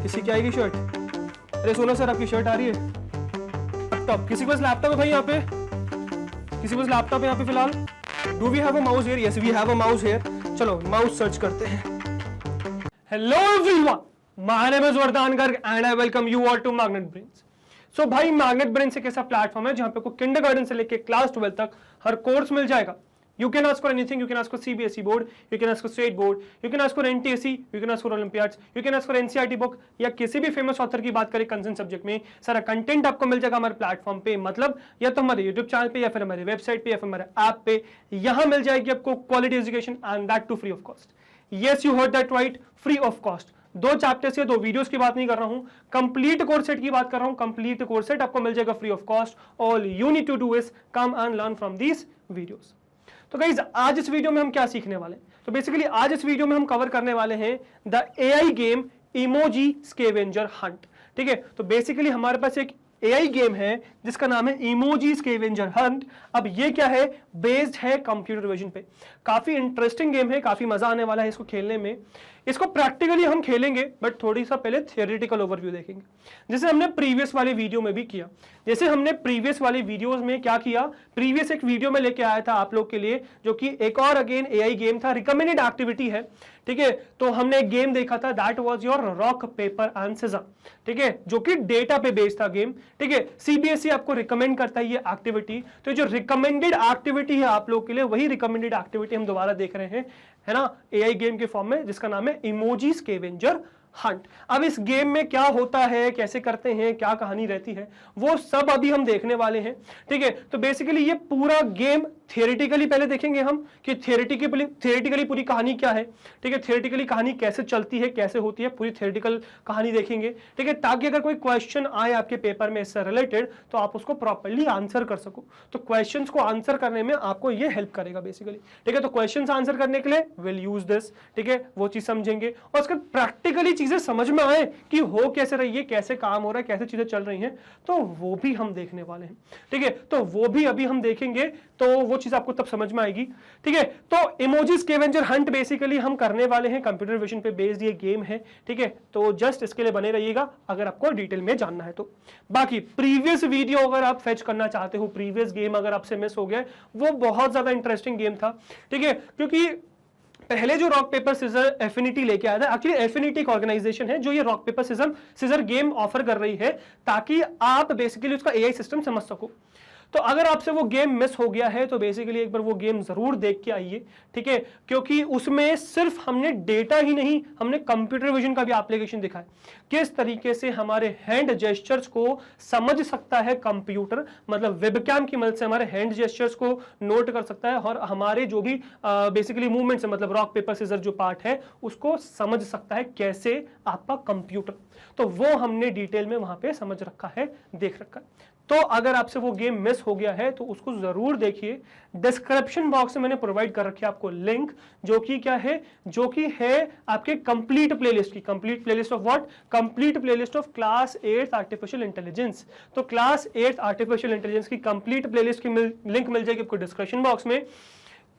किसी की आएगी शर्ट? अरे सोना सर आपकी शर्ट आ रही है। लैपटॉप, किसी के पास लैपटॉप है भाई यहाँ पे? किसी के पास लैपटॉप है यहाँ पे फिलहाल? Do we have a mouse here? Yes we have a mouse here. चलो माउस सर्च करते हैं। Hello everyone, my name is Vardaan Garg and I welcome you all to Magnet Brains. So भाई मैग्नेट ब्रेन्स एक ऐसा प्लेटफॉर्म है जहां पे को किंडरगार्टन से लेके क्लास 12 तक हर कोर्स मिल जाएगा। You can ask for anything. You can ask for CBSE board, you can ask for state board, you can ask for NTSE, you can ask for Olympiads, you can ask for NCERT book या किसी भी famous author की बात करें concern subject में, सारा content आपको मिल जाएगा हमारे प्लेटफॉर्म पे। मतलब या तो हमारे यूट्यूब चैनल पे या फिर हमारे वेबसाइट पे या फिर हमारे ऐप पे, यहाँ मिल जाएगी आपको quality education and that too free of cost. Yes you heard that right, free of cost. 2 chapters या 2 वीडियोस की बात नहीं कर रहा हूं, कंप्लीट कोर्स सेट की बात कर रहा हूं। कंप्लीट कोर्स सेट आपको मिल जाएगा free of cost. All you need to do is come and learn from these videos. तो गाइज आज इस वीडियो में हम क्या सीखने वाले हैं? तो बेसिकली आज इस वीडियो में हम कवर करने वाले हैं the AI game emoji scavenger Hunt. ठीक है, तो बेसिकली हमारे पास एक एआई गेम है जिसका नाम है इमोजी स्केवेंजर हंट। अब ये क्या है? बेस्ड है कंप्यूटर विजन पे। काफी इंटरेस्टिंग गेम है, काफी मजा आने वाला है इसको खेलने में। इसको प्रैक्टिकली हम खेलेंगे बट थोड़ी सा पहले थियोरेटिकल ओवरव्यू देखेंगे, जैसे हमने प्रीवियस वाले वीडियो में भी किया। जैसे हमने प्रीवियस वाले वीडियोस में क्या किया, प्रीवियस एक वीडियो में लेके आया था आप लोग के लिए, जो कि एक और अगेन एआई गेम था, रिकमेंडेड एक्टिविटी है। ठीक है, तो हमने एक गेम देखा था, that was your rock paper and seizure. ठीक है, जो कि डेटा पे बेस्ड था गेम। ठीक है, सीबीएसई आपको रिकमेंड करता है ये एक्टिविटी। तो जो रिकमेंडेड एक्टिविटी है आप लोग के लिए, वही रिकमेंडेड एक्टिविटी हम दोबारा देख रहे हैं, है ना, एआई गेम के फॉर्म में, जिसका नाम है इमोजी स्केवेंजर हंट। अब इस गेम में क्या होता है, कैसे करते हैं, क्या कहानी रहती है, वो सब अभी हम देखने वाले हैं। ठीक है, तो बेसिकली ये पूरा गेम थियोरेटिकली पहले देखेंगे हम कि थियोरेटिकली पूरी कहानी क्या है। ठीक है, थियोरेटिकली कहानी कैसे चलती है, कैसे होती है, पूरी थियोरेटिकल कहानी देखेंगे। ठीक है, ताकि अगर कोई क्वेश्चन आए आपके पेपर में इससे रिलेटेड तो आप उसको प्रॉपर्ली आंसर कर सको। तो क्वेश्चंस को आंसर करने में आपको ये हेल्प करेगा बेसिकली। ठीक है, तो क्वेश्चंस आंसर करने के लिए विल यूज दिस। ठीक है, वो चीज समझेंगे और उसके प्रैक्टिकली चीजें समझ में आए कि हो कैसे रही है, कैसे काम हो रहा है, कैसे चीजें चल रही हैं, तो वो भी हम देखने वाले हैं। ठीक है, तो वो भी अभी हम देखेंगे, तो वो चीज आपको तब समझ में आएगी। ठीक है, तो इमोजी स्केवेंजर हंट बेसिकली हम करने वाले हैं, कंप्यूटर विजन पे बेस्ड ये गेम है। ठीक है, तो जस्ट इसके लिए बने रहिएगा अगर आपको डिटेल में जानना है तो। बाकी प्रीवियस वीडियो अगर आप फेच करना चाहते हो, प्रीवियस गेम अगर आपसे मिस हो गया, वो बहुत ज्यादा इंटरेस्टिंग गेम था। ठीक है, क्योंकि पहले जो रॉक पेपर सीजर एफिनिटी लेके आया था, एक्चुअली एफिनिटी एक ऑर्गेनाइजेशन है जो ये rock paper scissor game offer कर रही है, ताकि आप बेसिकली उसका एआई सिस्टम समझ सको। तो अगर आपसे वो गेम मिस हो गया है तो बेसिकली एक बार वो गेम जरूर देख के आइए। ठीक है, क्योंकि उसमें सिर्फ हमने डेटा ही नहीं, हमने कंप्यूटर विजन का भी एप्लीकेशन दिखा है, किस तरीके से हमारे हैंड जेस्चर्स को समझ सकता है कंप्यूटर। मतलब वेबकैम की मदद से हमारे हैंड जेस्चर्स को नोट कर सकता है और हमारे जो भी बेसिकली मूवमेंट्स है, मतलब रॉक पेपर सीजर जो पार्ट है, उसको समझ सकता है कैसे आपका कंप्यूटर। तो वो हमने डिटेल में वहां पे समझ रखा है, देख रखा है। तो अगर आपसे वो गेम मिस हो गया है तो उसको जरूर देखिए। डिस्क्रिप्शन बॉक्स में मैंने प्रोवाइड कर रखी है आपको लिंक, जो कि क्या है, जो कि है आपके कंप्लीट प्लेलिस्ट की। Complete playlist of what? Complete playlist of class 8 artificial intelligence. तो क्लास 8 आर्टिफिशियल इंटेलिजेंस की कंप्लीट प्लेलिस्ट की लिंक मिल जाएगी आपको डिस्क्रिप्शन बॉक्स में।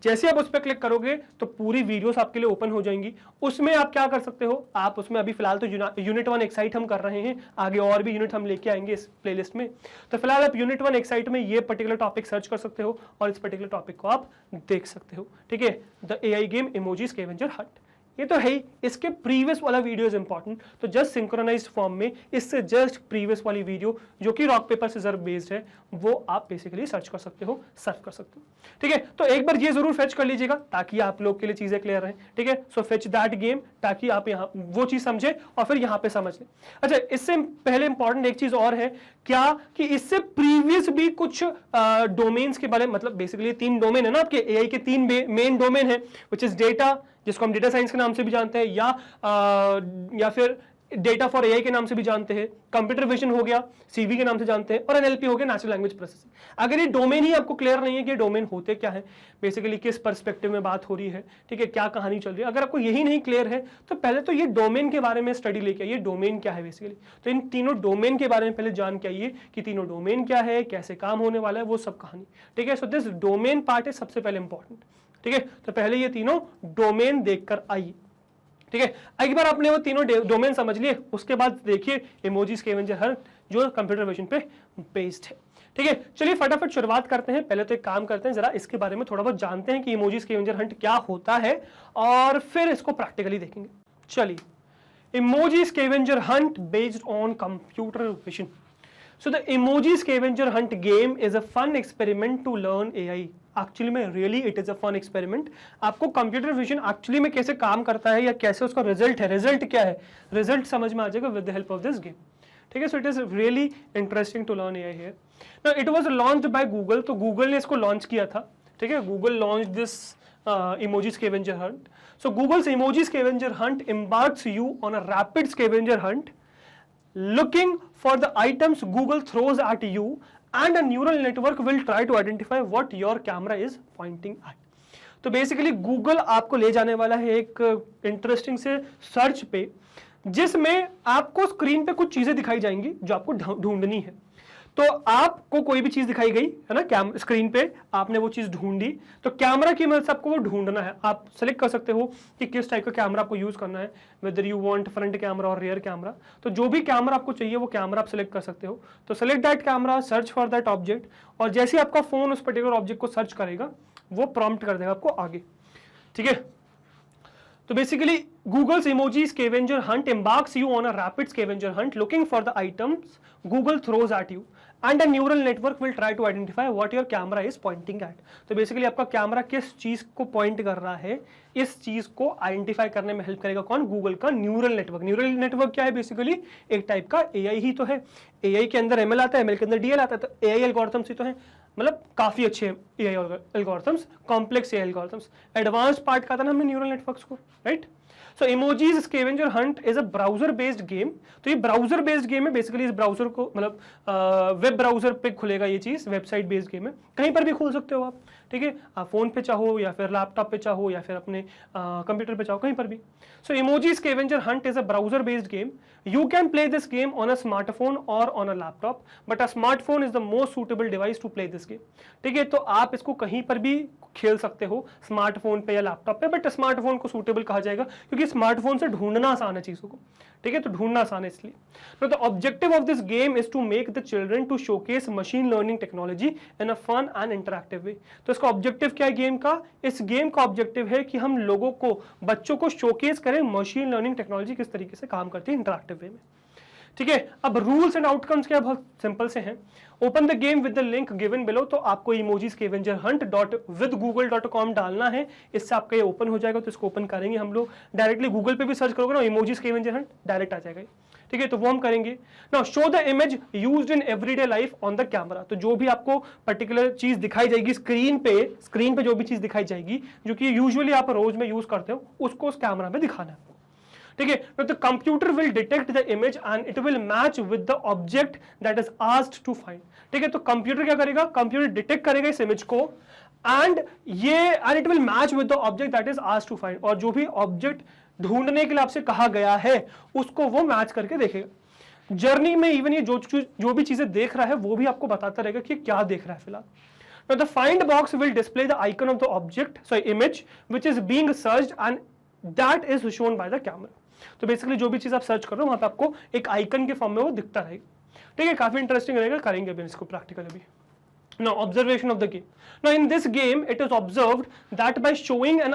जैसे आप उस पर क्लिक करोगे तो पूरी वीडियोस आपके लिए ओपन हो जाएंगी। उसमें आप क्या कर सकते हो, आप उसमें अभी फिलहाल तो यूनिट 1 एक्साइट हम कर रहे हैं, आगे और भी यूनिट हम लेके आएंगे इस प्लेलिस्ट में। तो फिलहाल आप यूनिट 1 एक्साइट में ये पर्टिकुलर टॉपिक सर्च कर सकते हो और इस पर्टिकुलर टॉपिक को आप देख सकते हो। ठीक है, the AI game emoji scavenger Hunt, ये तो है ही। इसके प्रीवियस वाला वीडियो इज इंपॉर्टेंट, तो जस्ट सिंक्रोनाइज्ड फॉर्म में इससे जस्ट प्रीवियस वाली वीडियो जो कि रॉक पेपर सीजर बेस्ड है, वो आप बेसिकली सर्च कर सकते हो, सर्च कर सकते हो। ठीक है, तो एक बार ये जरूर फेच कर लीजिएगा ताकि आप लोग के लिए चीजें क्लियर रहें। ठीक है, सो फेच दैट गेम ताकि आप यहाँ वो चीज समझे और फिर यहाँ पे समझ लें। अच्छा, इससे पहले इंपॉर्टेंट एक चीज और है क्या, कि इससे प्रीवियस भी कुछ डोमेन्स के बारे में, मतलब बेसिकली 3 डोमेन है ना आपके एआई के, 3 मेन डोमेन है, विच इज डेटा, जिसको हम डेटा साइंस के नाम से भी जानते हैं, या फिर डेटा फॉर एआई के नाम से भी जानते हैं, कंप्यूटर विजन हो गया, सीवी के नाम से जानते हैं, और एनएलपी हो गया, नेचुरल लैंग्वेज प्रोसेसिंग। अगर ये डोमेन ही आपको क्लियर नहीं है कि डोमेन होते क्या है, बेसिकली किस पर्सपेक्टिव में बात हो रही है, ठीक है, क्या कहानी चल रही है, अगर आपको यही नहीं क्लियर है तो पहले तो ये डोमेन के बारे में स्टडी लेके आइए, डोमेन क्या है बेसिकली। तो इन तीनों डोमेन के बारे में पहले जान के आइए कि तीनों डोमेन क्या है, कैसे काम होने वाला है, वो सब कहानी। ठीक है, सो दिस डोमेन पार्ट है सबसे पहले इंपॉर्टेंट। ठीक है, तो पहले ये तीनों डोमेन देखकर आइए। ठीक है, एक बार आपने वो तीनों डोमेन समझ लिए, उसके बाद देखिए इमोजी स्कैवेंजर हंट जो कंप्यूटर विजन पे बेस्ड है। ठीक है, चलिए फटाफट शुरुआत करते हैं। पहले तो एक काम करते हैं, जरा इसके बारे में थोड़ा बहुत जानते हैं कि इमोजी स्कैवेंजर हंट क्या होता है और फिर इसको प्रैक्टिकली देखेंगे। चलिए, emoji scavenger hunt based on computer vision. So the emoji scavenger hunt game is a fun experiment to learn AI. Actually में really it is a fun experiment. आपको कंप्यूटर विजन एक्चुअली में कैसे काम करता है या कैसे उसका रिजल्ट है, रिजल्ट क्या है, रिजल्ट समझ में आ जाएगा with the help of this game. ठीक है, so it is really interesting to learn AI here. Now it was launched by Google, तो गूगल ने इसको लॉन्च किया था। ठीक है, Google launch this emoji scavenger hunt. So Google's emoji scavenger hunt embarks you on a rapid scavenger hunt looking for the items Google throws at you, and a neural network will try to identify what your camera is pointing at. तो basically Google आपको ले जाने वाला है एक interesting से search पे, जिसमें आपको स्क्रीन पे कुछ चीजें दिखाई जाएंगी जो आपको ढूंढनी है। तो आपको कोई भी चीज दिखाई गई है ना, स्क्रीन पे आपने वो चीज ढूंढी, तो कैमरा की मदद से आपको वो ढूंढना है। आप सेलेक्ट कर सकते हो कि किस टाइप का कैमरा आपको यूज करना है, whether you want front camera और रियर कैमरा। तो जो भी कैमरा आपको चाहिए वो कैमरा आप सेलेक्ट कर सकते हो। तो select that camera, search for that object, और जैसे आपका फोन उस पर्टिकुलर ऑब्जेक्ट को सर्च करेगा वो प्रॉम्प्ट कर देगा आपको आगे। ठीक है, तो basically Google's emoji scavenger hunt embarks you on a rapid scavenger hunt looking for the items Google throws at you, and a neural network will try to identify what your camera is pointing at. तो basically आपका camera किस चीज को point कर रहा है, इस चीज को आइडेंटिफाई करने में हेल्प करेगा कौन? गूगल का न्यूरल नेटवर्क। न्यूरल नेटवर्क क्या है? बेसिकली एक टाइप का AI ही तो है। AI के अंदर ML आता है, ML के अंदर DL आता है, तो AI एल्गोरिथम्स ही तो है, मतलब काफी अच्छे AI algorithms, complex AI algorithms. Advance part का था ना हमने न्यूरल नेटवर्क्स को, right? So emojis scavenger hunt is a browser based game. तो ये ब्राउजर बेस्ड गेम है, बेसिकली इस ब्राउजर को मतलब वेब ब्राउजर पे खुलेगा ये चीज, वेबसाइट बेस्ड गेम है, कहीं पर भी खोल सकते हो आप। ठीक है, आप फोन पे चाहो या फिर लैपटॉप पे चाहो या फिर अपने कंप्यूटर पे चाहो, कहीं पर भी। So emoji scavenger hunt is a browser based game. You can play this game on a smartphone और on a laptop, but a smartphone is the most suitable device to play this game. ठीक है, तो आप इसको कहीं पर भी खेल सकते हो, स्मार्टफोन पे या लैपटॉप पे, बट स्मार्टफोन को सूटेबल कहा जाएगा क्योंकि स्मार्टफोन से ढूंढना आसान है चीजों को। ठीक है, तो ढूंढना आसान है इसलिए। The objective of this game is to make the children to showcase machine learning technology in a fun and interactive way. तो इसका ऑब्जेक्टिव क्या है गेम का? इस गेम का ऑब्जेक्टिव है कि हम लोगों को, बच्चों को शोकेस करें मशीन लर्निंग टेक्नोलॉजी किस तरीके से काम करती है इंटरैक्टिव वे में। ठीक है, अब रूल्स एंड आउटकम्स क्या, बहुत सिंपल से हैं। Open the game with the link given below, तो आपको इमोजी स्कैवेंजर हंट .withgoogle.com डालना है, इससे आपका ये ओपन हो जाएगा। तो इसको ओपन करेंगे हम लोग, डायरेक्टली गूगल पे भी सर्च करोगे ना इमोजी स्कैवेंजर हंट, डायरेक्ट आ जाएगा। ठीक है, तो वो हम करेंगे। Now show the image used in everyday life on the camera. तो जो भी आपको पर्टिकुलर चीज दिखाई जाएगी स्क्रीन पे जो भी चीज दिखाई जाएगी जो कि यूजुअली आप रोज में यूज करते हो, उसको उस कैमरा में दिखाना है। ठीक है, तो the computer will detect the image and it will match with the object that is asked to find. ठीक है, तो कंप्यूटर क्या करेगा? कंप्यूटर डिटेक्ट करेगा इस इमेज को and it will match with the object that is asked to find, और जो भी ऑब्जेक्ट ढूंढने के लिए आपसे कहा गया है उसको वो मैच करके देखेगा। जर्नी में इवन ये जो भी चीजें देख रहा है वो भी आपको बताता रहेगा कि क्या देख रहा है फिलहाल। Now the find box will display the icon of the object, so image which is being searched and that is shown by the camera. तो बेसिकली जो भी चीज आप सर्च कर रहे हो वहां पे आपको एक आइकन के फॉर्म में वो दिखता रहेगा। ठीक है, काफी इंटरेस्टिंग रहेगा, करेंगे अभी इसको प्रैक्टिकल अभी। Now observation of the game. Now in this game it is observed that by showing an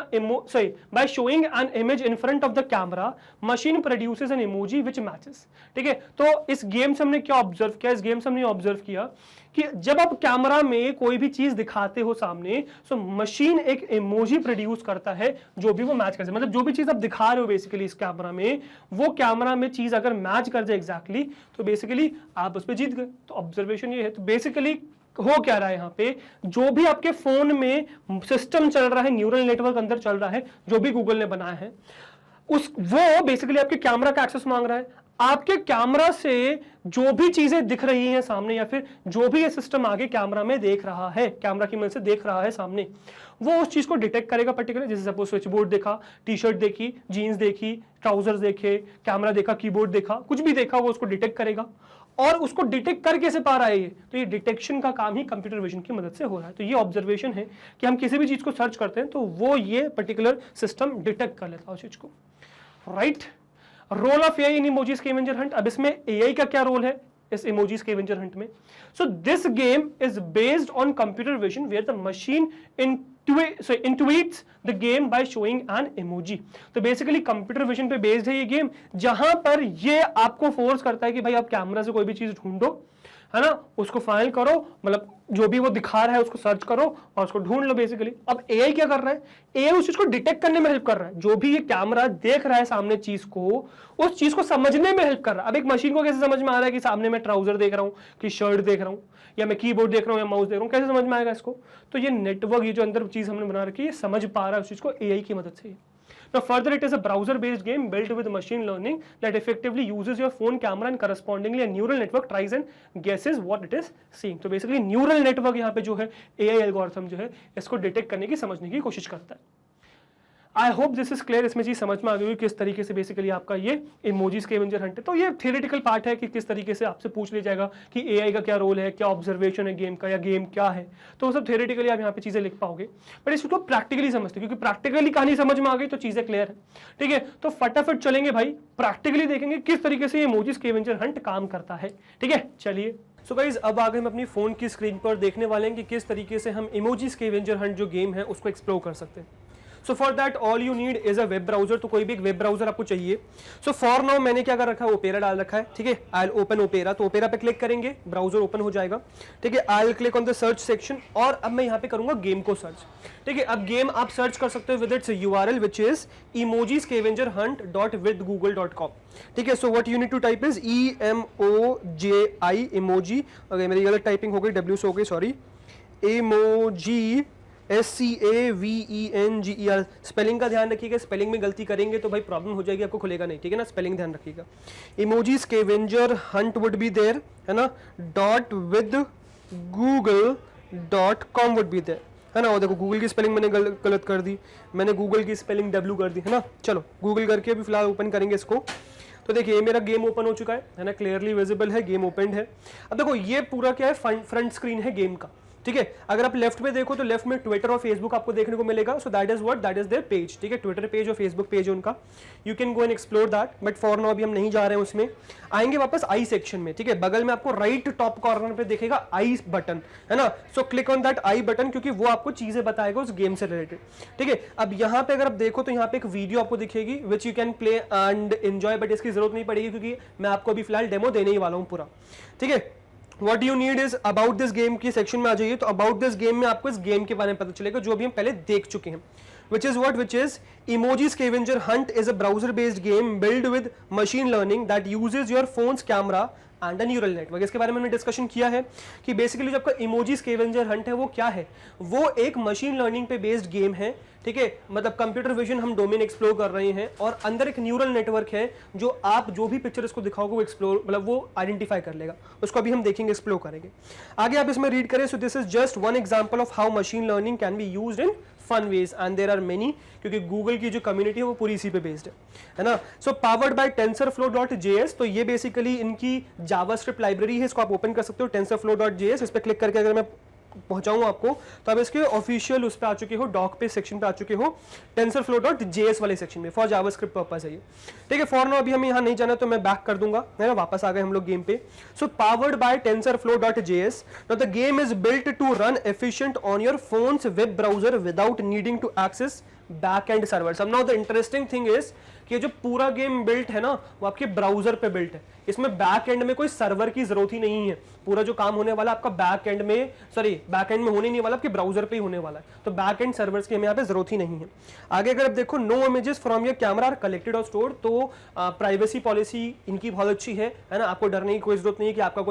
image in front of the camera, machine produces an emoji which matches. ठीक है, तो इस गेम से हमने क्या ऑब्जर्व किया? इस गेम से हमने ऑब्जर्व किया कि जब आप कैमरा में कोई भी चीज दिखाते हो सामने, तो मशीन एक इमोजी प्रोड्यूस करता है जो भी वो मैच कर जाए। मतलब जो भी चीज आप दिखा रहे हो बेसिकली इस कैमरा में, वो कैमरा में चीज अगर मैच कर जाए एग्जैक्टली, तो बेसिकली आप उस पर जीत गए। तो ऑब्जर्वेशन ये है। तो बेसिकली हो क्या रहा है यहाँ पे, जो भी आपके फोन में सिस्टम चल रहा है, न्यूरल नेटवर्क अंदर चल रहा है, जो भी गूगल ने बनाया है, वो बेसिकली आपके कैमरा का एक्सेस मांग रहा है। आपके कैमरा से जो भी चीजें दिख रही हैं सामने, या फिर जो भी ये सिस्टम आगे कैमरा में देख रहा है, कैमरा की मदद से देख रहा है सामने, वो उस चीज को डिटेक्ट करेगा पर्टिकुलर। जैसे सपोज स्विच बोर्ड देखा, टी शर्ट देखी, जीन्स देखी, ट्राउजर्स देखे, कैमरा देखा, कीबोर्ड देखा, कुछ भी देखा, वो उसको डिटेक्ट करेगा। और उसको डिटेक्ट कर कैसे पा रहा है ये? तो ये डिटेक्शन का काम ही कंप्यूटर विजन की मदद से हो रहा है। तो ये ऑब्जर्वेशन है कि हम किसी भी चीज को सर्च करते हैं तो वो ये पर्टिकुलर सिस्टम डिटेक्ट कर लेता है उस चीज को। Right. Role of AI in emoji scavenger hunt. अब इसमें एआई का क्या रोल है इस इमोजी स्कैवेंजर हंट में? So this game is based on computer vision where the machine intuits the game by showing an emoji। तो basically computer vision पे based है ये गेम, जहां पर ये आपको फोर्स करता है कि भाई आप कैमरा से कोई भी चीज ढूंढो, है ना, उसको फाइल करो, मतलब जो भी वो दिखा रहा है उसको सर्च करो और उसको ढूंढ लो बेसिकली। अब एआई क्या कर रहा है? एआई उस चीज को डिटेक्ट करने में हेल्प कर रहा है। जो भी ये कैमरा देख रहा है सामने चीज को, उस चीज को समझने में हेल्प कर रहा है। अब एक मशीन को कैसे समझ में आ रहा है कि सामने मैं ट्राउजर देख रहा हूं, कि शर्ट देख रहा हूं, या मैं कीबोर्ड देख रहा हूं या माउस देख रहा हूं, कैसे समझ में आएगा इसको? तो ये नेटवर्क, ये जो अंदर चीज हमने बना रखी है, ये समझ पा रहा है उस चीज को एआई की मदद से। Now further, it is a browser-based game built with machine learning that effectively uses your phone camera and correspondingly a neural network tries and guesses what it is seeing। तो basically neural network यहाँ पे जो है AI algorithm जो है इसको detect करने की, समझने की कोशिश करता है। I hope this is clear. इसमें चीज समझ में आ गई किस तरीके से बेसिकली आपका ये इमोजी स्कैवेंजर हंट है। तो ये थियोरेटिकल पार्ट है कि किस तरीके से आपसे पूछ लिया जाएगा कि एआई का क्या रोल है, क्या ऑब्जर्वेशन है गेम का, या गेम क्या है। तो वो सब थियोरेटिकली आप यहाँ पे चीजें लिख पाओगे, बट इसको प्रैक्टिकली समझते, क्योंकि प्रैक्टिकली कहानी समझ में आ गई तो चीजें क्लियर है। ठीक है, तो फटाफट चलेंगे भाई, प्रैक्टिकली देखेंगे किस तरीके से इमोजी स्कैवेंजर हंट काम करता है। ठीक है, चलिए। सो गाइज, अब आगे हम अपनी फोन की स्क्रीन पर देखने वाले हैं कि किस तरीके से हम इमोजी स्कैवेंजर हंट जो गेम है उसको एक्सप्लोर कर सकते हैं। So for that all you need is a web browser. तो कोई भी एक वेब ब्राउजर आपको चाहिए। सो फॉर नाउ मैंने क्या कर रखा है, ओपेरा डाल रखा है। ठीक है, आई विल ओपन ओपेरा। तो ओपेरा पे क्लिक करेंगे, ब्राउजर ओपन हो जाएगा। ठीक है, I will click on the search section और अब मैं यहाँ पे करूंगा गेम को सर्च। ठीक है, अब गेम आप सर्च कर सकते हो with its URL which is emojiscavengerhunt.withgoogle.com। ठीक है, so what you need to type is EMOJI emoji. Okay, मेरी गलत टाइपिंग हो गई, W से हो गई, सॉरी। Emoji SCAVENGER। स्पेलिंग का ध्यान रखिएगा, स्पेलिंग में गलती करेंगे तो भाई प्रॉब्लम हो जाएगी, आपको खुलेगा नहीं। ठीक है ना, स्पेलिंग ध्यान रखिएगा। Emoji scavenger hunt would be there, है ना, .withgoogle.com वुड बी देयर, है ना। और देखो गूगल की स्पेलिंग मैंने गलत कर दी, मैंने गूगल की स्पेलिंग W कर दी, है ना। चलो गूगल करके अभी फिलहाल ओपन करेंगे इसको। तो देखिए मेरा गेम ओपन हो चुका है ना, क्लियरली विजिबल है, गेम ओपन है। अब देखो ये पूरा क्या है, फ्रंट स्क्रीन है गेम का। ठीक है, अगर आप लेफ्ट में देखो तो लेफ्ट में ट्विटर और फेसबुक आपको देखने को मिलेगा। So that is what, that is there page. ठीक है, ट्विटर पेज और फेसबुक पेज है उनका। You can go and explore that, but for now अभी हम नहीं जा रहे हैं उसमें। आएंगे वापस आई सेक्शन में। ठीक है, बगल में आपको राइट टॉप कॉर्नर पे दिखेगा आई बटन, है ना। So click on that I button, क्योंकि वो आपको चीजें बताएगा उस गेम से रिलेटेड। ठीक है, अब यहाँ पे अगर आप देखो तो यहाँ पे एक वीडियो आपको दिखेगी which you can play and enjoy, but इसकी जरूरत नहीं पड़ेगी क्योंकि मैं आपको अभी फिलहाल डेमो देने ही वाला हूँ पूरा। ठीक है, What you need is about this game की सेक्शन में आ जाइए। तो about this game में आपको इस गेम के बारे में पता चलेगा जो अभी हम पहले देख चुके हैं। Which is what? Which is Emoji Scavenger Hunt is a browser-based game built with machine learning that uses your phone's camera and a neural network। इसके बारे में हमने डिस्कशन किया है कि बेसिकली जो आपका इमोजी स्कैवेंजर हंट है वो क्या है, वो एक मशीन लर्निंग पे बेस्ड गेम है। ठीक है, मतलब कंप्यूटर विजन हम डोमेन एक्सप्लोर कर रहे हैं और अंदर एक न्यूरल नेटवर्क है जो आप जो भी पिक्चर इसको दिखाओगे वो एक्सप्लोर, मतलब वो आइडेंटिफाई कर लेगा। उसको अभी हम देखेंगे, एक्सप्लोर करेंगे। आगे आप इसमें रीड करें। So this is just one example of how machine learning can be used in fun ways and there are many, क्योंकि गूगल की जो कम्युनिटी है वो पूरी इसी पे बेस्ड है ना। सो पावर्ड बाय TensorFlow.js। तो ये बेसिकली इनकी जावास्क्रिप्ट लाइब्रेरी है, इसको आप ओपन कर सकते हो TensorFlow.js। इस पर क्लिक करके अगर मैं पहुंचाऊं आपको तो आप इसके ऑफिशियल उस पे आ चुके हो, डॉक पे सेक्शन पे आ चुके हो, TensorFlow.js वाले सेक्शन में, फॉर जावास्क्रिप्ट पर्पस है ये। ठीक है, फॉर नाउ अभी हमें यहाँ नहीं जाना तो मैं बैक कर दूंगा, है ना। वापस आ गए हम लोग गेम पे। So powered by TensorFlow.js। Now the game is built to run efficient on your phones web browser without needing to access back end servers. अब now the interesting thing is कि जो पूरा गेम बिल्ट है ना वो आपके browser पे built है। इसमें बैक एंड में कोई सर्वर की जरूरत ही नहीं है। पूरा जो काम होने वाला आपका बैक एंड में, सॉरी बैक एंड में होने नहीं वाला, आपके ब्राउजर पे ही होने वाला है। तो बैक एंड सर्वर्स की हमें यहाँ पे जरूरत ही नहीं है। आगे अगर आप देखो, no images from your camera are collected और स्टोर्ड। तो प्राइवेसी पॉलिसी इनकी बहुत अच्छी है ना। आपको डरने की कोई जरूरत नहीं है कि आपका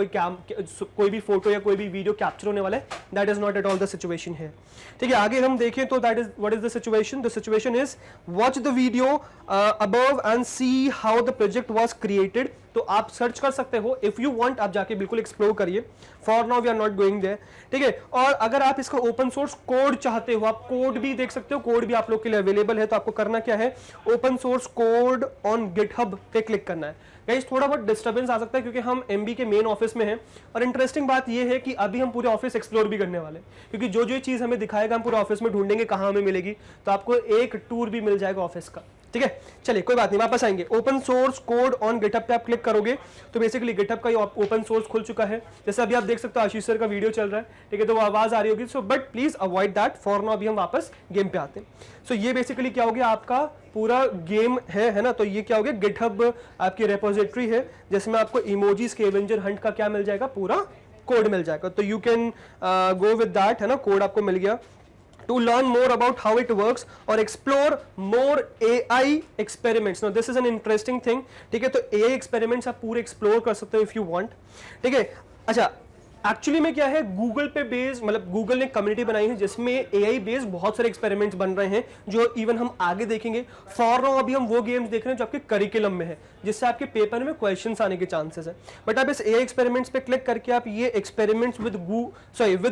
कोई भी फोटो या कोई भी वीडियो कैप्चर होने वाला है। That is not at all the situation है। ठीक है, आगे हम देखें तो that is what is the situation. The situation is watch the video above and see how the project was created. तो आप सर्च कर सकते हो, इफ यू वांट आप जाके बिल्कुल एक्सप्लोर करिए। For now we are not going there. ठीक है, और अगर आप इसका ओपन सोर्स कोड चाहते हो, आप कोड भी देख सकते हो, कोड भी आप लोग के लिए अवेलेबल है। तो आपको करना क्या है, open source code on GitHub पे क्लिक करना है। गाइस थोड़ा बहुत डिस्टर्बेंस आ सकता है क्योंकि हम MB के मेन ऑफिस में हैं, और इंटरेस्टिंग बात यह है कि अभी हम पूरे ऑफिस एक्सप्लोर भी करने वाले हैं, क्योंकि जो जो चीज हमें दिखाएगा हम पूरे ऑफिस में ढूंढेंगे कहाँ हमें मिलेगी। तो आपको एक टूर भी मिल जाएगा ऑफिस का, ठीक है, चलिए कोई बात नहीं, वापस आएंगे। Open source code on GitHub पे आप क्लिक करोगे तो बेसिकली गिटहब का ओपन सोर्स खुल चुका है। जैसे अभी आप देख सकते हो आशीष सर का वीडियो चल रहा है, ठीक है, तो वो आवाज आ रही होगी, so but please avoid that for now. अभी हम वापस गेम पे आते हैं। सो ये बेसिकली क्या हो गया, आपका पूरा गेम है ना। तो ये क्या हो गया, गिटहब आपकी रेपोजिटरी है जिसमें आपको इमोजी स्कैवेंजर हंट का क्या मिल जाएगा, पूरा कोड मिल जाएगा। तो you can go with that, है ना, कोड आपको मिल गया। To learn more about how it works or explore more AI experiments. Now this is an interesting thing, ठीक है, तो AI experiments आप पूरे explore कर सकते हो if you want, ठीक है। अच्छा, एक्चुअली में क्या है, गूगल पे बेस्ड, मतलब गूगल ने कम्युनिटी बनाई है जिसमें एआई बेस्ड बहुत सारे एक्सपेरिमेंट्स बन रहे हैं जो इवन हम आगे देखेंगे। फॉर नाउ अभी हम वो गेम्स देख रहे हैं जो आपके करिकुलम में है, जिससे आपके पेपर में क्वेश्चंस आने के चांसेस है। बट आप इस एआई एक्सपेरिमेंट्स पे क्लिक करके आप ये एक्सपेरिमेंट्स विद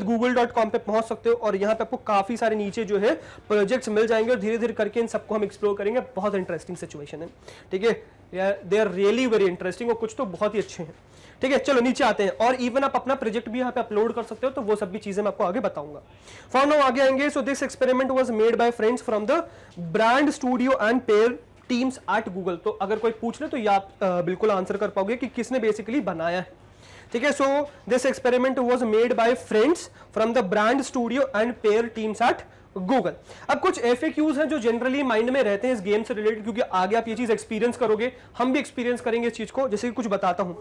google.com पे पहुंच सकते हो और यहाँ पे आपको काफी सारे नीचे जो है प्रोजेक्ट्स मिल जाएंगे और धीरे धीरे करके इन सबको हम एक्सप्लोर करेंगे। बहुत इंटरेस्टिंग सिचुएशन है, ठीक है, they are really very interesting और कुछ तो बहुत ही अच्छे हैं, ठीक है। चलो नीचे आते हैं और इवन आप अपना प्रोजेक्ट भी यहाँ पे अपलोड कर सकते हो, तो वो सब भी चीजें मैं आपको आगे बताऊंगा। फॉर नाउ आगे आएंगे। So this experiment was made by friends from the brand studio and pair teams at Google. तो अगर कोई पूछ ले तो ये आप बिल्कुल आंसर कर पाओगे कि किसने बेसिकली बनाया है, ठीक है। So this experiment was made by friends from the brand studio and pair teams at Google. अब कुछ FAQs हैं जो जनरली माइंड में रहते हैं इस गेम से रिलेटेड, क्योंकि आगे आप ये चीज एक्सपीरियंस करोगे, हम भी एक्सपीरियंस करेंगे इस चीज को। जैसे कि कुछ बताता हूं,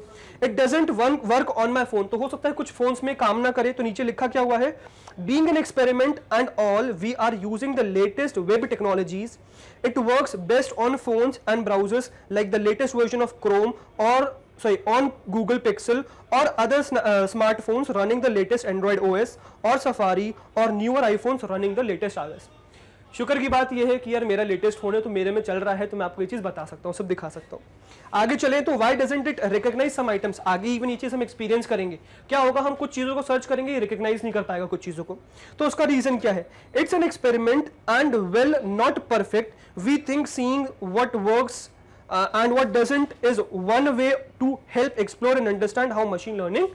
it doesn't work on my phone, तो हो सकता है कुछ फोन्स में काम ना करे। तो नीचे लिखा क्या हुआ है, being an experiment and all we are using the latest web technologies, it works best on phones and browsers like the latest version of Chrome और on Google Pixel or other smartphones running the latest Android OS or Safari or newer iPhones running the latest iOS। शुक्र की बात यह है कि यार मेरा latest phone है तो मेरे में चल रहा है, तो मैं आपको ये चीज बता सकता हूँ, सब दिखा सकता हूँ। आगे चले तो why doesn't it recognize some items, आगे इवन ये चीज हम एक्सपीरियंस करेंगे। क्या होगा, हम कुछ चीजों को सर्च करेंगे, ये रिकॉग्नाइज नहीं कर पाएगा कुछ चीजों को। तो उसका रीजन क्या है, it's an experiment and well not perfect, we think seeing what works and what doesn't is one way to help explore and understand how machine learning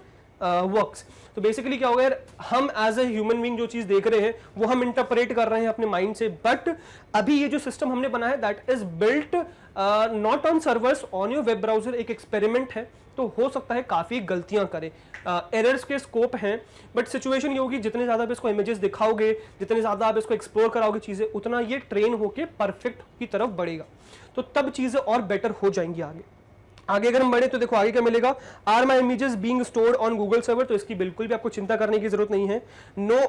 works। तो बेसिकली क्या होगा यार, हम एज ए ह्यूमन बीइंग जो चीज देख रहे हैं वो हम इंटरप्रेट कर रहे हैं अपने माइंड से, बट अभी ये जो सिस्टम हमने बनाया है that is built not on servers on your web browser, एक एक्सपेरिमेंट है, तो हो सकता है काफी गलतियां करे, एरर्स के स्कोप हैं। बट सिचुएशन ये होगी, जितने ज्यादा आप इसको इमेजेस दिखाओगे, जितने ज्यादा आप इसको एक्सप्लोर कराओगे चीजें, उतना ये ट्रेन होके परफेक्ट की तरफ बढ़ेगा, तो तब चीजें और बेटर हो जाएंगी आगे। आगे अगर हम बढ़े तो देखो आगे क्या मिलेगा, are my images being stored on Google server, तो इसकी बिल्कुल भी आपको चिंता करने की जरूरत नहीं है। No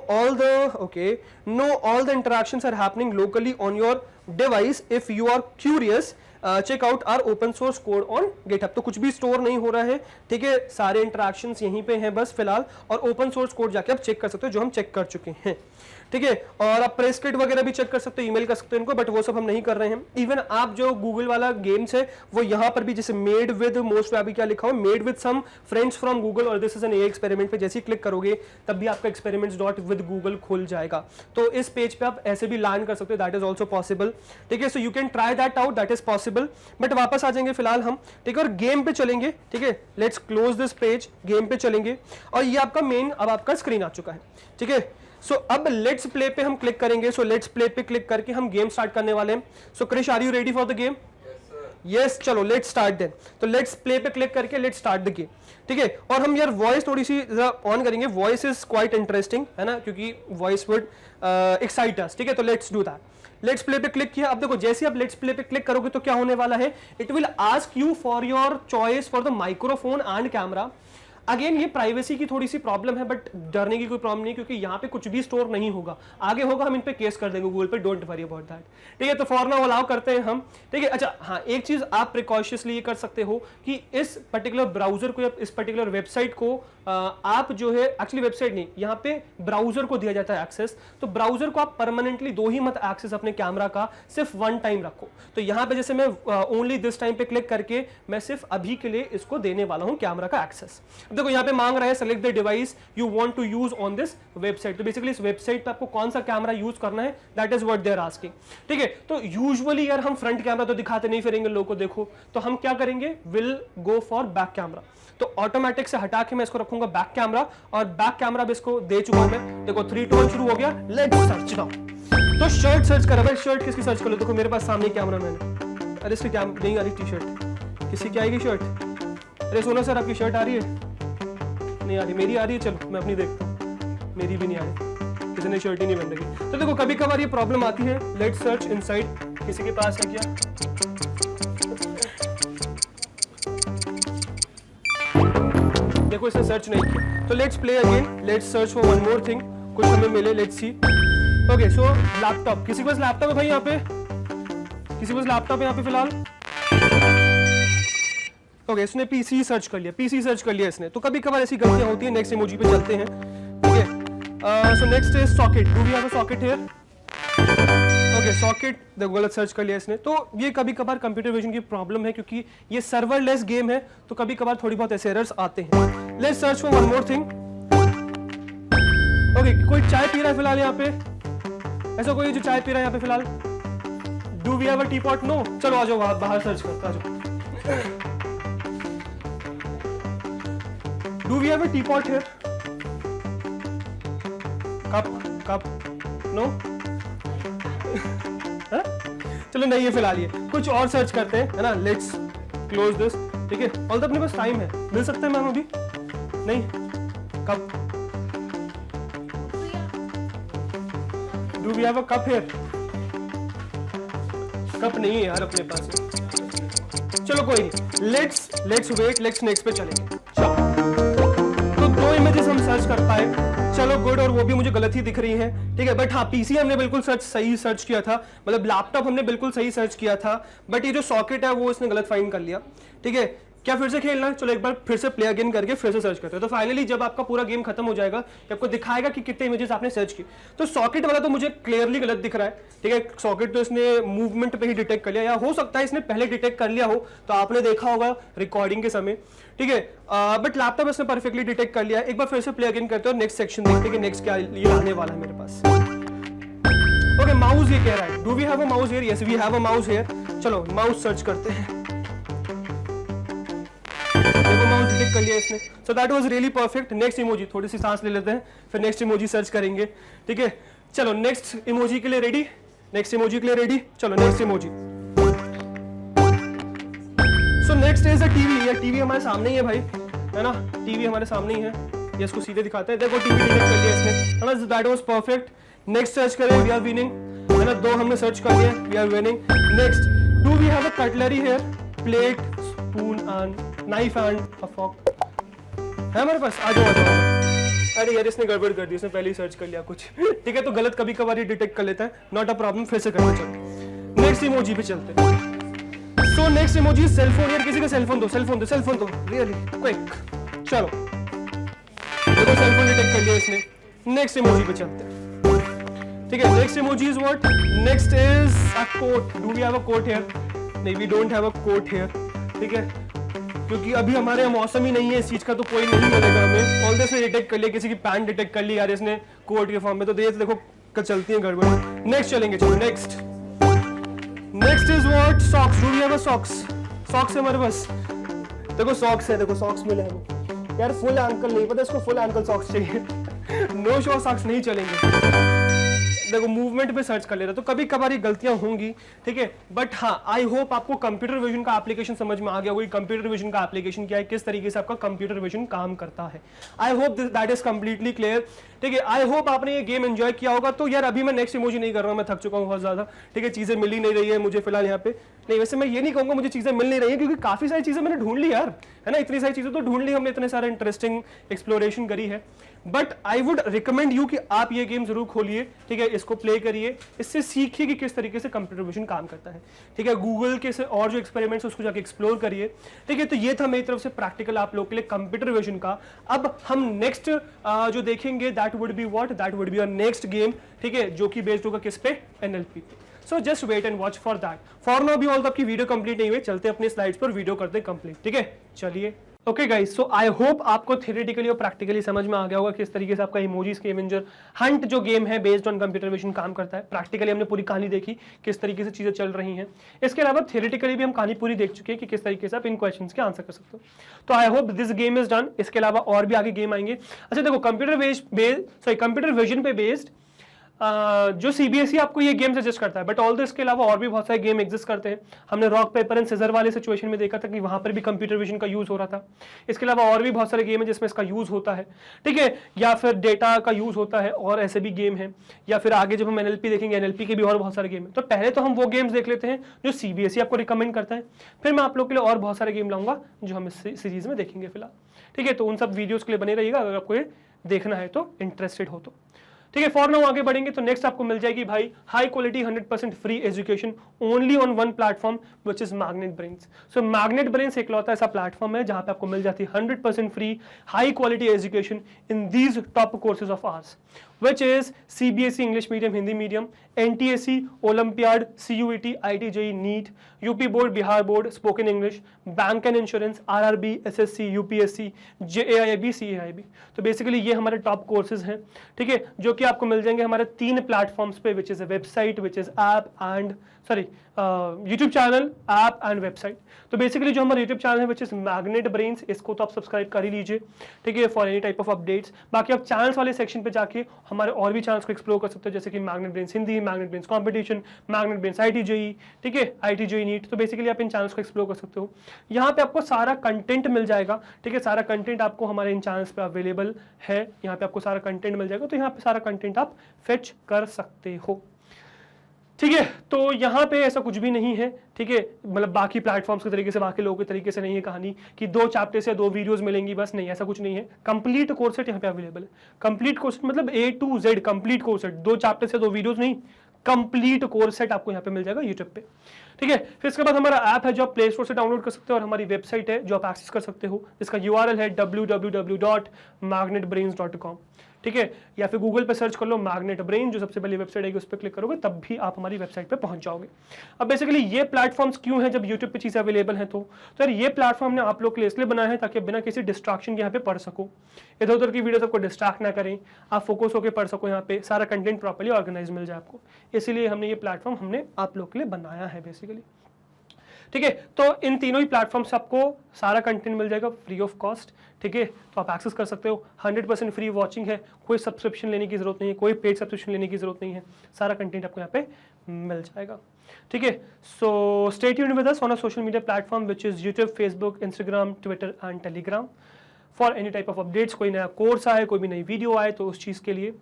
all the interactions are happening locally on your device, if you are curious check out our open source code on GitHub. तो कुछ भी स्टोर नहीं हो रहा है, ठीक है, सारे इंटरैक्शंस यहीं पे हैं बस फिलहाल, और ओपन सोर्स कोड जाके आप चेक कर सकते हो, जो हम चेक कर चुके हैं, ठीक है। और आप प्रेस किट वगैरह भी चेक कर सकते हो, ईमेल कर सकते हो इनको, बट वो सब हम नहीं कर रहे हैं। इवन आप जो गूगल वाला गेम्स है वो यहाँ पर भी, जैसे मेड विद मोस्ट अभी क्या लिखा हो, made with some friends from Google और this is an AI experiment पे जैसे ही क्लिक करोगे तब भी आपका एक्सपेरिमेंट्स डॉट विद गूगल खुल जाएगा। तो इस पेज पे आप ऐसे भी लैंड कर सकते हो, दैट इज ऑल्सो पॉसिबल, ठीक है। So you can try that out, that is possible. But वापस आ जाएंगे फिलहाल हम, ठीक है, और गेम पे चलेंगे, ठीक है। Let's close this page, game पे चलेंगे और ये आपका मेन अब आपका स्क्रीन आ चुका है, ठीक है। सो अब लेट्स प्ले पे हम क्लिक करेंगे। सो लेट्स प्ले पे क्लिक करके हम गेम स्टार्ट करने वाले हैं। So Krish, are you ready for the game? Yes, चलो लेट्स स्टार्ट देन। तो लेट्स प्ले पे क्लिक करके लेट्स स्टार्ट द गेम, ठीक है। और हम यार वॉइस थोड़ी सी ऑन करेंगे, वॉइस इज क्वाइट इंटरेस्टिंग, है ना, क्योंकि वॉइस वुड एक्साइट अस, ठीक है। तो let's do that. Let's play पे क्लिक किया। अब देखो जैसे आप लेट्स प्ले पे क्लिक करोगे तो क्या होने वाला है, it will ask you for your choice for the microphone and camera. Again ये प्राइवेसी की थोड़ी सी प्रॉब्लम है, बट डरने की कोई प्रॉब्लम नहीं, क्योंकि यहाँ पे कुछ भी स्टोर नहीं होगा, आगे होगा हम इन पे केस कर देंगे गूगल पे, डोंट वरी अबाउट दैट, ठीक है। तो फॉर नाउ अलाउ करते हैं हम, ठीक है। अच्छा हाँ, एक चीज आप प्रिकॉशियसली ये कर सकते हो कि इस पर्टिकुलर ब्राउजर को या इस पर्टिकुलर वेबसाइट को आप जो है, एक्चुअली वेबसाइट नहीं, यहाँ पे ब्राउजर को दिया जाता है एक्सेस, तो ब्राउजर को आप परमानेंटली दो ही मत एक्सेस अपने कैमरा का, सिर्फ वन टाइम रखो। तो यहाँ पे जैसे मैं ओनली दिस टाइम पे क्लिक करके मैं सिर्फ अभी के लिए इसको देने वाला हूँ कैमरा का एक्सेस। देखो यहाँ पे मांग रहा है select the device you want to use on this website, तो बेसिकली इस वेबसाइट पे आपको कौन सा कैमरा यूज करना है, that is what they are asking, ठीक है। तो यूजुअली यार हम फ्रंट कैमरा तो दिखाते नहीं फिरेंगे लोगों को, देखो तो हम क्या करेंगे, will go for back camera. तो ऑटोमेटिक से हटा के मैं इसको रखूंगा बैक कैमरा, और बैक कैमरा भी इसको दे चुका मैं। देखो 3 2 1 शुरू हो गया, लेट्स सर्च नाउ। तो शर्ट सर्च करा भाई, शर्ट किसकी सर्च कर लो, देखो मेरे पास सामने कैमरा मैन, अरे इसकी क्या नहीं आ रही टी शर्ट, किसी की आएगी शर्ट, अरे सोना सर आपकी शर्ट आ रही है, नहीं आ रही, मेरी आ रही है, चलो मैं अपनी देखता हूँ, मेरी भी नहीं आ रही, किसी ने शर्ट ही नहीं बन रही। तो देखो कभी कभार ये प्रॉब्लम आती है, लेट्स सर्च इनसाइड, किसी के पास है क्या, देखो इसने सर्च नहीं किया, तो let's play again, let's search for one more thing, कुछ हमें मिले, let's see. Okay so laptop, किसी के पास लैपटॉप है भाई यहाँ पे, किसी के पास लैपटॉप है यहाँ पे फिलहाल, ओके इसने पीसी सर्च कर लिया, पीसी सर्च कर लिया इसने, तो कभी कभार ऐसी गलतियां होती है। नेक्स्ट इमोजी पे चलते हैं, ठीक है। So next is socket, do we have a socket here, okay socket, देखो गलत सर्च कर लिया इसने। तो ये कभी कभार कंप्यूटर विजन की प्रॉब्लम है, क्योंकि ये सर्वरलेस गेम है, तो कभी कभार थोड़ी बहुत ऐसे एरर्स आते हैं। Let's search for one more thing, okay कोई चाय पी रहा है फिलहाल यहाँ पे, ऐसा कोई जो चाय पी रहा है यहाँ पे फिलहाल, do we have a tea pot, no, चलो आ जाओ बाहर सर्च करते, आ जाओ। Do we have a tea pot here, cup no, चलो नहीं है फिलहाल, ये कुछ और सर्च करते हैं, है ना। लेट्स क्लोज दिस, ठीक है, और तो अपने पास टाइम है, मिल सकता है मैम अभी, नहीं cup, do we have a cup here, cup नहीं है यार अपने पास, चलो कोई नहीं, लेट्स वेट, लेट्स नेक्स्ट पे चलेंगे। चलो तो दो इमेजेस हम सर्च कर पाए, चलो गुड, और वो भी मुझे गलत ही दिख रही हैं, ठीक है। बट हाँ पीसी हमने बिल्कुल सही सर्च किया था, मतलब लैपटॉप हमने बिल्कुल सही सर्च किया था, बट ये जो सॉकेट है वो इसने गलत फाइंड कर लिया, ठीक है। क्या फिर से खेलना है, चलो एक बार फिर से प्ले अगेन करके फिर से सर्च करते हैं। तो फाइनली जब आपका पूरा गेम खत्म हो जाएगा, आपको दिखाएगा कि कितने इमेजेस आपने सर्च किए। तो सॉकेट वाला तो मुझे क्लियरली गलत दिख रहा है, ठीक है, सॉकेट तो इसने मूवमेंट पे ही डिटेक्ट कर लिया, या हो सकता है इसने पहले डिटेक्ट कर लिया हो, तो आपने देखा होगा रिकॉर्डिंग के समय, ठीक है। बट लैपटॉप इसने परफेक्टली डिटेक्ट कर लिया है। एक बार फिर से प्ले अगेन करते हैं और नेक्स्ट सेक्शन देखते हैं कि नेक्स्ट क्या ये आने वाला है मेरे पास। ओके माउस ये कह रहा है, do we have a mouse here, yes we have a mouse here, चलो माउस सर्च करते हैं, कर लिया इसने, so that was really perfect। Next emoji, थोड़ी सी सांस ले लेते हैं, फिर नेक्स्ट इमोजी सर्च करेंगे, ठीक है। चलो नेक्स्ट इमोजी के लिए रेडी, नेक्स्ट इमोजी के लिए रेडी, चलो next emoji. So next is a TV, या टीवी हमारे सामने ही है भाई, है ना, टीवी हमारे सामने ही है, ये इसको सीधे दिखाते हैं, देखो टीवी डिटेक्ट कर लिया इसने, है ना, that was perfect। Next search करें, वी आर विनिंग, है ना, दो हमने सर्च कर लिया, we are winning. Next, do we have a cutlery here, plate, spoon and knife and a fork है हमारे पास, आ जाओ आ जाओ। अरे यार इसने गड़बड़ कर दी, इसने पहले ही सर्च कर लिया कुछ, ठीक है, तो गलत कभी कभार ये डिटेक्ट कर लेता है, नॉट अ प्रॉब्लम, फिर से करते चलते नेक्स्ट इमोजी पे चलते हैं। सो नेक्स्ट इमोजी सेलफोन, यार किसी का सेलफोन दो, सेलफोन दो, सेलफोन दो, रियली क्विक, चलो देखो सेलफोन डिटेक्ट कर लिया इसने। नेक्स्ट इमोजी पे चलते हैं, ठीक है। Next emoji is what, next is a coat, do we have a coat here, नहीं we don't have a coat here, ठीक है, क्योंकि अभी हमारे मौसम ही नहीं है इस चीज का, तो कोई नहीं मिलेगा हमें। ऑल दिस डिटेक्ट कर लिया, किसी की पैंट डिटेक्ट कर ली यार इसने कोट के फॉर्म में, तो देखो चलती है गड़बड़। नेक्स्ट चलेंगे, चलो next, next is what, socks, do we have a socks, socks है हमारे पास, देखो सॉक्स है, देखो सॉक्स मिले हमें, यार फुल एंकल नहीं पता इसको, फुल एंकल सॉक्स चाहिए नो शो सॉक्स नहीं चलेंगे, देखो मूवमेंट पे सर्च कर ले रहा, तो कभी कभार ये गलतियां होंगी, ठीक है। बट हाँ आई होप आपको कंप्यूटर विजन का एप्लीकेशन समझ में आ गया होगा, कंप्यूटर विजन का एप्लीकेशन क्या है, किस तरीके से आपका कंप्यूटर विजन काम करता है। I hope that is completely clear, ठीक है। आई होप आपने ये गेम एंजॉय किया होगा। तो यार अभी मैं नेक्स्ट इमोजी नहीं कर रहा हूँ, मैं थक चुका हूँ बहुत ज्यादा, ठीक है, चीजें मिल ही नहीं रही है मुझे फिलहाल यहाँ पे, नहीं वैसे मैं ये नहीं कहूंगा मुझे चीजें मिल नहीं रही है, क्योंकि काफी सारी चीजें मैंने ढूंढ ली यार, है ना, इतनी सारी चीजें तो ढूंढ ली हमने, इतने सारे इंटरेस्टिंग एक्सप्लोरेशन करी है। But I would recommend you कि आप ये गेम जरूर खोलिए, ठीक है, इसको प्ले करिए, इससे सीखिए कि किस तरीके से कंप्यूटर विजन काम करता है, ठीक है। गूगल के से और जो एक्सपेरिमेंट्स उसको जाके एक्सप्लोर करिए, ठीक है। तो ये था मेरी तरफ से प्रैक्टिकल आप लोग के लिए कंप्यूटर विजन का। अब हम नेक्स्ट जो देखेंगे that would be what, that would be a next game, ठीक है, जो कि बेस्ड होगा किस पे, एनएलपी पे। So just wait and watch for that. For now भी ऑल आपकी वीडियो कंप्लीट नहीं हुई, चलते अपने स्लाइड्स पर, वीडियो करते कंप्लीट, ठीक है, चलिए। Okay guys, so I hope आपको थ्योरेटिकली और प्रैक्टिकली समझ में आ गया होगा किस तरीके से आपका इमोजी स्कैवेंजर हंट जो गेम है बेस्ड ऑन कंप्यूटर विजन काम करता है। प्रैक्टिकली हमने पूरी कहानी देखी, किस तरीके से चीजें चल रही हैं। इसके अलावा थ्योरेटिकली भी हम कहानी पूरी देख चुके हैं कि किस तरीके से आप इन क्वेश्चंस के आंसर कर सकते हो। तो I hope this game is done. इसके अलावा और भी आगे गेम आएंगे। अच्छा देखो, कंप्यूटर विजन पे बेस्ड जो सीबीएसई आपको ये गेम सजेस्ट करता है, बट ऑल दो इसके अलावा और भी बहुत सारे गेम एग्जिस्ट करते हैं। हमने रॉक पेपर एंड सीजर वाले सिचुएशन में देखा था कि वहां पर भी कंप्यूटर विजन का यूज हो रहा था। इसके अलावा और भी बहुत सारे गेम है जिसमें इसका यूज होता है, ठीक है, या फिर डेटा का यूज होता है और ऐसे भी गेम है, या फिर आगे जब हम एनएलपी देखेंगे एनएलपी के भी और बहुत सारे गेम है। तो पहले तो हम वो गेम्स देख लेते हैं जो सीबीएसई आपको रिकमेंड करता है, फिर मैं आप लोग के लिए और बहुत सारे गेम लाऊंगा जो हम इस सीरीज में देखेंगे फिलहाल, ठीक है। तो उन सब वीडियोस के लिए बने रहिएगा अगर आपको ये देखना है तो, इंटरेस्टेड हो तो, ठीक है। फॉर नाउ आगे बढ़ेंगे तो नेक्स्ट आपको मिल जाएगी भाई high quality 100% free education only on one platform which is magnet Brains. So magnet brains इकलौता ऐसा प्लेटफॉर्म है जहां पे आपको मिल जाती है 100% free high quality education in these top courses of hours which is CBSE English medium, Hindi medium, NTSE, Olympiad, CUET, IIT JEE, NEET, UP board, Bihar board, spoken English, bank and insurance, RRB, SSC, UPSC, JAIB, CAIB। तो basically ये हमारे top courses हैं, ठीक है, जो कि आपको मिल जाएंगे हमारे 3 प्लेटफॉर्म्स पे, which is a website, which is app and YouTube channel, app and website. तो बेसिकली जो हमारा यूट्यूब चैनल है विच इज मैग्नेट ब्रेन्स, इसको तो आप सब्सक्राइब कर ही लीजिए, ठीक है, for any type of updates. बाकी आप चैनल्स वाले सेक्शन पे जाके हमारे और भी चैनल्स को एक्सप्लोर कर सकते हो, जैसे कि magnet brains Hindi, magnet brains competition, magnet brains IIT JEE, ठीक है, IIT JEE नीट। तो बेसिकली आप इन चैनल्स को एक्सप्लोर कर सकते हो। यहाँ पे आपको सारा कंटेंट मिल जाएगा, ठीक है, सारा कंटेंट आपको हमारे इन चैनल्स पे अवेलेबल है। यहाँ पे आपको सारा कंटेंट मिल जाएगा, तो यहाँ पे सारा कंटेंट आप फेच कर सकते हो, ठीक है। तो यहाँ पे ऐसा कुछ भी नहीं है, ठीक है, मतलब बाकी प्लेटफॉर्म्स के तरीके से, बाकी लोगों के तरीके से नहीं है कहानी कि 2 चैप्टर से 2 वीडियोस मिलेंगी बस, नहीं, ऐसा कुछ नहीं है। कंप्लीट कोर्स सेट यहाँ पे अवेलेबल है। कंप्लीट कोर्स सेट मतलब A to Z complete course set, 2 chapter से 2 वीडियोस नहीं, कंप्लीट कोर्स सेट आपको यहाँ पे मिल जाएगा यूट्यूब पे, ठीक है। फिर इसके बाद हमारा ऐप है जो आप प्ले स्टोर से डाउनलोड कर सकते हो, और हमारी वेबसाइट है जो आप एक्सेस कर सकते हो, जिसका URL है www.magnetbrains.com, ठीक है, या फिर गूगल पे सर्च कर लो मैग्नेट ब्रेन, जो सबसे पहली वेबसाइट है उस पर क्लिक करोगे तब भी आप हमारी वेबसाइट पे पहुंच जाओगे। अब बेसिकली ये प्लेटफॉर्म्स क्यों हैं जब यूट्यूब पे चीजें अवेलेबल हैं, तो यार ये प्लेटफॉर्म ने आप लोग के लिए इसलिए बनाया है ताकि बिना किसी डिस्ट्रैक्शन के यहाँ पे पढ़ सको, इधर उधर की वीडियो आपको डिस्ट्रैक्ट ना करें, आप फोकस होकर पढ़ सको, यहाँ पे सारा कंटेंट प्रॉपर्ली ऑर्गेनाइज मिल जाए आपको। इसीलिए हमने ये प्लेटफॉर्म हमने आप लोग के लिए बनाया है बेसिकली, ठीक है। तो इन तीनों ही प्लेटफॉर्म से आपको सारा कंटेंट मिल जाएगा फ्री ऑफ कॉस्ट, ठीक है, तो आप एक्सेस कर सकते हो। 100% फ्री वॉचिंग है, कोई सब्सक्रिप्शन लेने की जरूरत नहीं है, कोई पेड सब्सक्रिप्शन लेने की जरूरत नहीं है, सारा कंटेंट आपको यहाँ पे मिल जाएगा, ठीक है। So stay tuned with us on a social media platform which is YouTube, Facebook, Instagram, Twitter and Telegram for any type of updates. कोई नया कोर्स आए, कोई भी नई वीडियो आए तो उस चीज़ के लिए।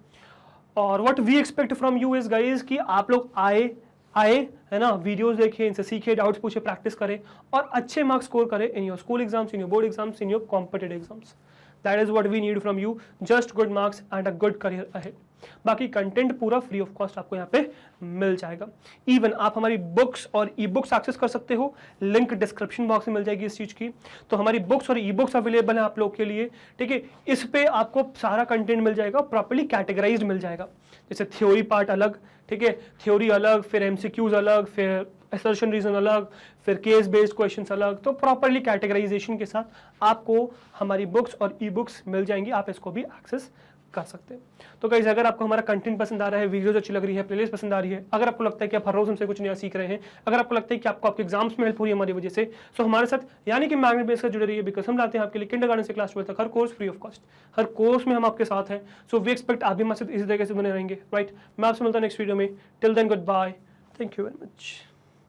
और what we expect from you is guys कि आप लोग आए है ना, वीडियोस देखें, इनसे सीखे, डाउट्स पूछे, प्रैक्टिस करें और अच्छे मार्क्स स्कोर करें in your school exams, in your board exams, in your competitive exams. That is what we need from you, just good marks and a good career ahead. बाकी content पूरा free of cost आपको यहाँ पे मिल जाएगा। Even आप हमारी books और e books access कर सकते हो, लिंक डिस्क्रिप्शन बॉक्स में मिल जाएगी इस चीज़ की। तो हमारी बुक्स और ई बुक्स अवेलेबल है आप लोग के लिए, ठीक है। इस पे आपको सारा कंटेंट मिल जाएगा, प्रॉपर्ली कैटेगराइज्ड मिल जाएगा, जैसे थ्योरी पार्ट अलग, ठीक है, थ्योरी अलग, फिर MCQs अलग, फिर असर्शन रीजन अलग, फिर केस बेस्ड क्वेश्चंस अलग। तो प्रॉपर्ली कैटेगराइजेशन के साथ आपको हमारी बुक्स और ई बुक्स मिल जाएंगी, आप इसको भी एक्सेस कर सकते हैं। तो गाइस अगर आपको हमारा कंटेंट पसंद आ रहा है, वीडियोज अच्छी लग रही है, प्लेलिस्ट पसंद आ रही है, अगर आपको लगता है कि आप हर रोज हमसे कुछ नया सीख रहे हैं, अगर आपको लगता है कि आपको आपके एग्जाम्स में हेल्प हो रही है हमारी वजह से, तो हमारे साथ यानी कि मैग्नेट ब्रेन्स से जुड़े रहिए, बिकॉज हम लाते हैं आपके लिए किंडरगार्टन से क्लास 12 तक हर कोर्स फ्री ऑफ कॉस्ट। हर कोर्स में हम आपके साथ हैं। सो वी एक्सपेक्ट आप भी हमारे साथ इसी तरीके से बने रहेंगे, राइट। मैं आपसे मिलता हूं नेक्स्ट वीडियो में। Till then goodbye, thank you very much.